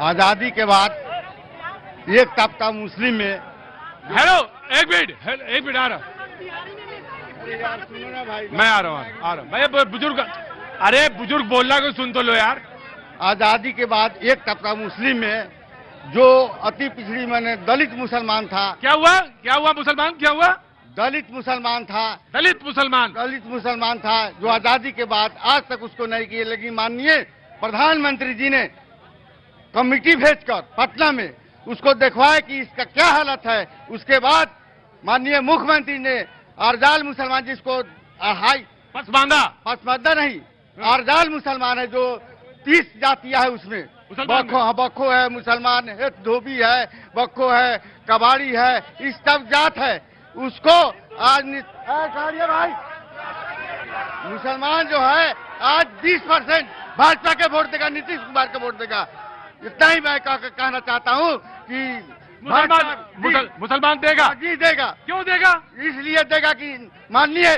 आजादी के बाद एक तबका मुस्लिम में। हेलो, एक मिनट आ रहा, मैं आ रहा हूँ भाई। बुजुर्ग, अरे बुजुर्ग बोल रहा को सुन तो लो यार। आजादी के बाद एक तबका मुस्लिम में जो अति पिछड़ी मैंने दलित मुसलमान था। क्या हुआ मुसलमान, क्या हुआ? दलित मुसलमान था। दलित मुसलमान था जो आजादी के बाद आज तक उसको नहीं किए, लेकिन माननीय प्रधानमंत्री जी ने कमेटी भेजकर पटना में उसको देखवाया कि इसका क्या हालत है। उसके बाद माननीय मुख्यमंत्री ने अरजाल मुसलमान जिसको हाई पसमानदा नहीं, अरजाल मुसलमान है जो 30 जातियां है उसमें, बक्खो है, मुसलमान है, धोबी है, बक्खो है, कबाड़ी है, इस सब जात है। उसको आज भाई मुसलमान जो है आज 20% भाजपा के वोट देगा, नीतीश कुमार के वोट देगा। इतना ही मैं कहना चाहता हूँ कि मुसलमान देगा जी, देगा। क्यों देगा? इसलिए देगा कि माननीय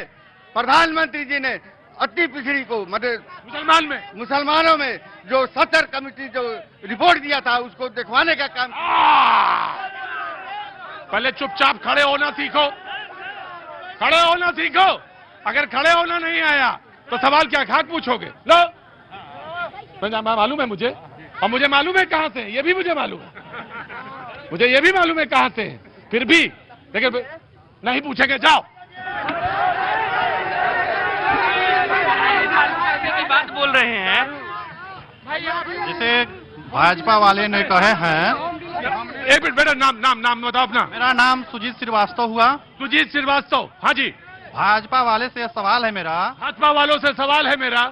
प्रधानमंत्री जी ने अति पिछड़ी को मतलब मुसलमानों में जो 70 कमेटी जो रिपोर्ट दिया था उसको दिखवाने का काम। पहले चुपचाप खड़े होना सीखो, अगर खड़े होना नहीं आया तो सवाल क्या खाक पूछोगे? लो, मालूम है मुझे, और मुझे मालूम है कहां से, ये भी मुझे मालूम है, मुझे ये भी मालूम है कहां से, फिर भी लेकिन नहीं पूछेंगे। जाओ, बात बोल रहे हैं जैसे भाजपा वाले ने कहे हैं। एक मिनट बेटा, नाम बताओ अपना। मेरा नाम सुजीत श्रीवास्तव हुआ। सुजीत श्रीवास्तव, हाँ जी। भाजपा वाले से सवाल है मेरा, भाजपा वालों से सवाल है मेरा।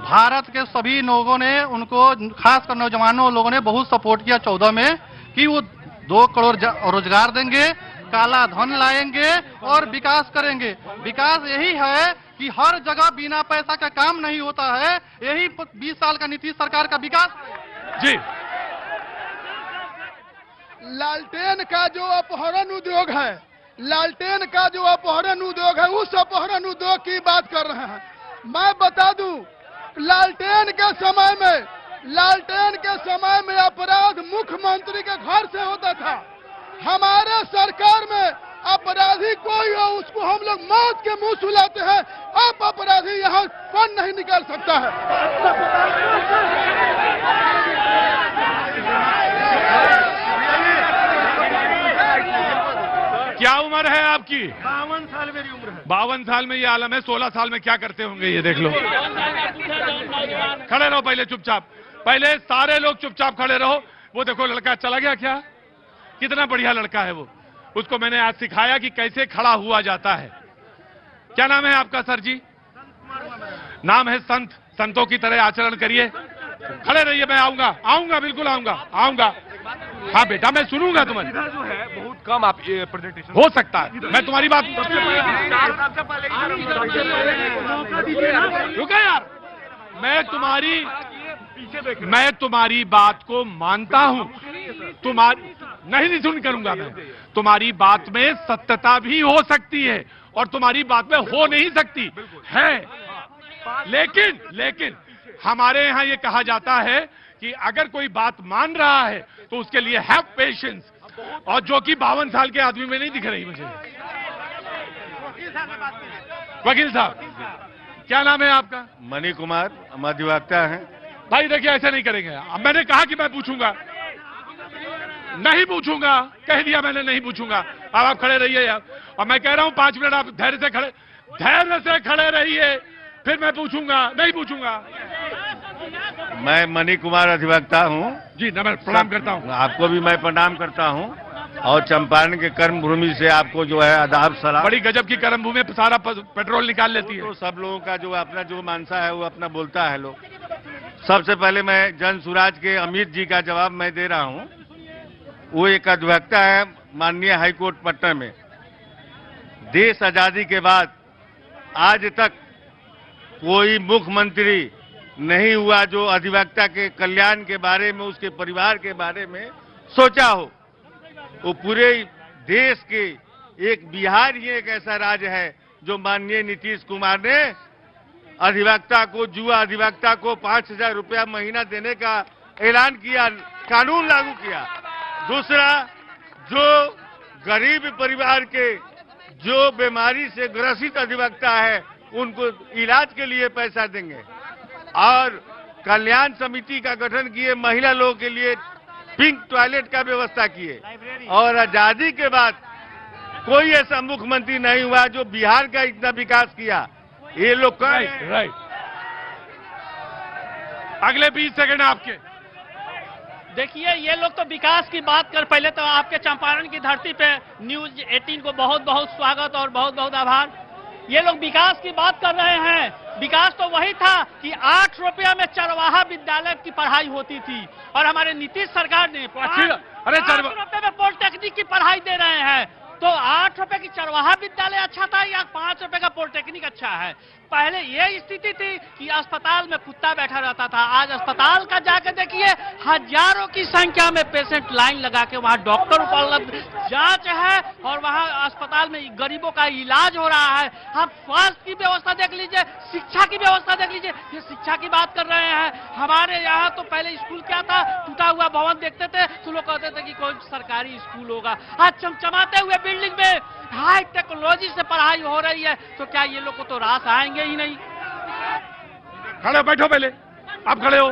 भारत के सभी लोगों ने उनको, खासकर नौजवानों लोगों ने बहुत सपोर्ट किया 14 में कि वो 2 करोड़ रोजगार देंगे, काला धन लाएंगे और विकास करेंगे। विकास यही है कि हर जगह बिना पैसा का काम नहीं होता है। यही 20 साल का नीतीश सरकार का विकास जी। लालटेन का जो अपहरण उद्योग है, उस अपहरण उद्योग की बात कर रहे हैं। मैं बता दूं, लालटेन के समय में अपराध मुख्यमंत्री के घर से होता था। हमारे सरकार में अपराधी कोई हो उसको हम लोग मौत के मुंह सुलाते हैं। अब अपराधी यहाँ कौन नहीं निकाल सकता है। क्या उम्र है आपकी? 52 साल मेरी उम्र है। 52 साल में ये आलम है, 16 साल में क्या करते होंगे ये देख लो। खड़े रहो पहले चुपचाप, पहले सारे लोग चुपचाप खड़े रहो। वो देखो लड़का चला गया, क्या कितना बढ़िया लड़का है वो, उसको मैंने आज सिखाया कि कैसे खड़ा हुआ जाता है। क्या नाम है आपका सर जी? नाम है संत, संतों की तरह आचरण करिए, खड़े रहिए। मैं आऊंगा, बिल्कुल आऊंगा। हाँ बेटा, मैं सुनूंगा तुम्हारी। जो है बहुत कम आप प्रेजेंटेशन हो सकता है, मैं तुम्हारी बात रुका यार, मैं तुम्हारी बात को मानता हूं। तुम्हारी नहीं सुन करूंगा मैं। तुम्हारी बात में सत्यता भी हो सकती है और तुम्हारी बात में हो नहीं सकती है, लेकिन हमारे यहां ये कहा जाता है कि अगर कोई बात मान रहा है तो उसके लिए हैव पेशेंस, और जो कि 52 साल के आदमी में नहीं दिख रही मुझे। वकील साहब, क्या नाम है आपका? मणि कुमार, हम अधिवक्ता हैं। भाई देखिए, ऐसे नहीं करेंगे। अब मैंने कहा कि मैं पूछूंगा, नहीं पूछूंगा, कह दिया मैंने नहीं पूछूंगा। अब आप खड़े रहिए यार, और मैं कह रहा हूं 5 मिनट आप धैर्य से खड़े रहिए, फिर मैं पूछूंगा, नहीं पूछूंगा। मैं मणि कुमार अधिवक्ता हूं जी। मैं प्रणाम करता हूं। आपको भी मैं प्रणाम करता हूं, और चंपारण के कर्म भूमि से आपको जो है आदाब सलाम। बड़ी गजब की कर्म भूमि, सारा पेट्रोल निकाल लेती है। तो सब लोगों का जो अपना जो मानसा है वो अपना बोलता है लोग। सबसे पहले मैं जन सुराज के अमित जी का जवाब मैं दे रहा हूं। वो एक अधिवक्ता है माननीय हाईकोर्ट पटना में। देश आजादी के बाद आज तक कोई मुख्यमंत्री नहीं हुआ जो अधिवक्ता के कल्याण के बारे में, उसके परिवार के बारे में सोचा हो। वो पूरे देश के एक बिहार ही एक ऐसा राज्य है जो माननीय नीतीश कुमार ने जुआ अधिवक्ता को 5,000 रुपया महीना देने का ऐलान किया, कानून लागू किया। दूसरा, जो गरीब परिवार के जो बीमारी से ग्रसित अधिवक्ता है उनको इलाज के लिए पैसा देंगे और कल्याण समिति का गठन किए, महिला लोगों के लिए पिंक टॉयलेट का व्यवस्था किए। और आजादी के बाद कोई ऐसा मुख्यमंत्री नहीं हुआ जो बिहार का इतना विकास किया। ये लोग राइट। अगले 20 सेकंड आपके। देखिए, ये लोग तो विकास की बात कर, पहले तो आपके चंपारण की धरती पे न्यूज 18 को बहुत बहुत स्वागत और बहुत बहुत आभार। ये लोग विकास की बात कर रहे हैं। विकास तो वही था कि 8 रुपया में चरवाहा विद्यालय की पढ़ाई होती थी और हमारे नीतीश सरकार ने 5 रुपए में पॉलिटेक्निक की पढ़ाई दे रहे हैं। तो 8 रुपए की चरवाहा विद्यालय अच्छा था या 5 रुपए का पॉलिटेक्निक अच्छा है? पहले ये स्थिति थी कि अस्पताल में कुत्ता बैठा रहता था। आज अस्पताल का जाकर देखिए, हजारों की संख्या में पेशेंट लाइन लगा के वहां डॉक्टर उपलब्ध, जांच है और वहां अस्पताल में गरीबों का इलाज हो रहा है। आप स्वास्थ्य की व्यवस्था देख लीजिए, शिक्षा की व्यवस्था देख लीजिए। ये शिक्षा की बात कर रहे हैं। हमारे यहाँ तो पहले स्कूल क्या था, टूटा हुआ भवन देखते थे तो लोग कहते थे कि कोई सरकारी स्कूल होगा। आज चमचमाते हुए बिल्डिंग में हाई टेक्नोलॉजी से पढ़ाई हो रही है। तो क्या ये लोग को तो रास आएंगे ही नहीं? खड़े बैठो, पहले आप खड़े हो,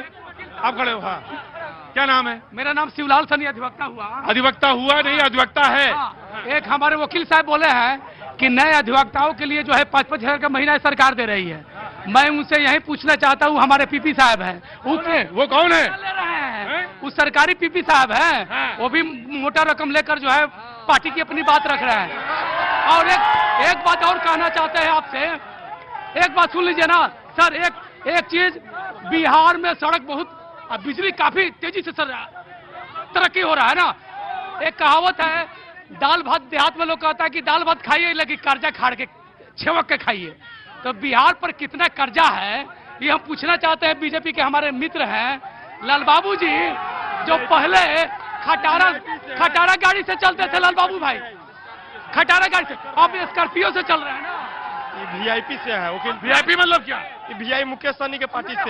आप खड़े हो। हाँ, क्या नाम है? मेरा नाम शिवलाल सनी, अधिवक्ता हुआ। अधिवक्ता हुआ नहीं, अधिवक्ता है। एक हमारे वकील साहब बोले हैं कि नए अधिवक्ताओं के लिए जो है 5-5 हजार का महीना सरकार दे रही है। मैं उनसे यही पूछना चाहता हूँ, हमारे पीपी साहब हैं, वो कौन है? ले रहे हैं, वो सरकारी पीपी साहब हैं, वो भी मोटा रकम लेकर जो है पार्टी की अपनी बात रख रहे हैं। और एक बात और कहना चाहते हैं आपसे, एक बात सुन लीजिए ना सर। एक चीज, बिहार में सड़क बहुत, बिजली काफी तेजी से तरक्की हो रहा है ना। एक कहावत है, दाल भात, देहात में लोग कहता है कि दाल भात खाइए लेकिन कर्जा खाड़ के छेवक के खाइए। तो बिहार पर कितना कर्जा है ये हम पूछना चाहते हैं। बीजेपी के हमारे मित्र हैं लाल बाबू जी, जो पहले खटारा गाड़ी से चलते थे, लाल बाबू भाई खटारा गाड़ी से, अब स्कॉर्पियो से चल रहे हैं ना। वीआईपी से है वकील। वीआईपी मतलब क्या? वीआई मुकेश सहनी के पार्टी से